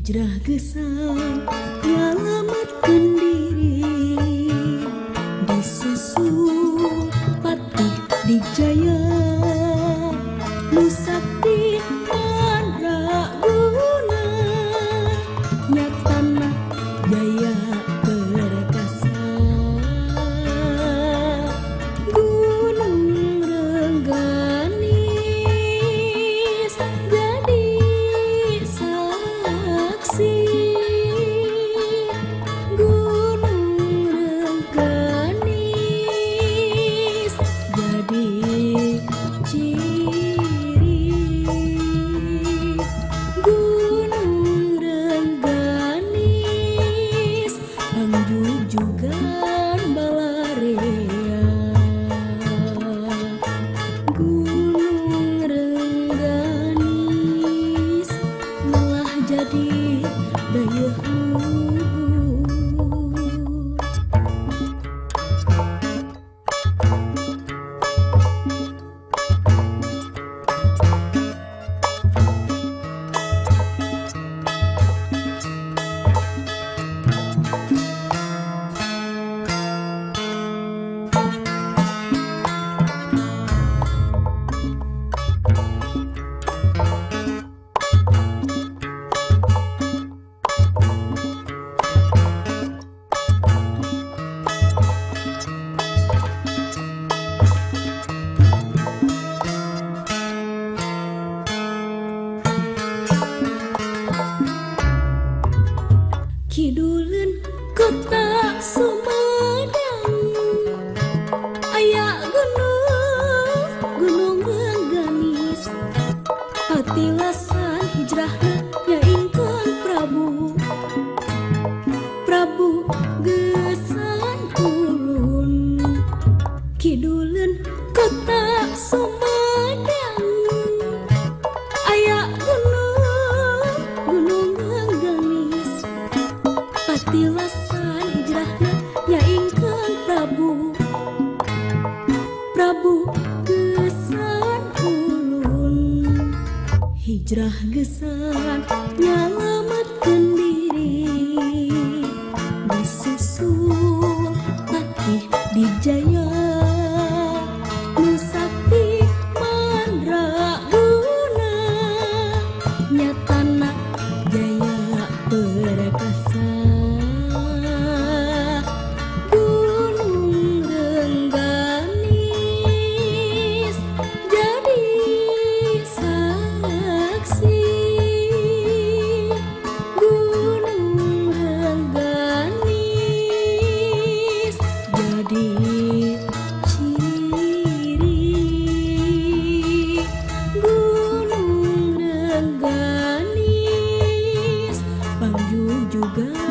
hijrah gesan nyelamatkan diri, disusul patih dijaya nu sakti mandraguna, nyatana jaya perkasa. Gunung Rengganis jadi saksi, Gunung Rengganis jadi ciri, Gunung Rengganis pangjujugan balarea, Gunung Rengganis telah jadi daya Kiduleun kota Sumedang aya Gunung Rengganis, patilasan hijrahna nyaingkeun Prabu gesan ulun. Kiduleun kota Sumedang aya Gunung Rengganis, patilasan hijrahna nyaingkeun Prabu gesan ulun. Hijrah gesan nyelamatkan diri, disusul patih dijaya nu sakti mandraguna, nyatana jaya perkasa. Gunung Rengganis jadi saksi, Gunung Rengganis jadi ciri, Gunung Rengganis pangjujugan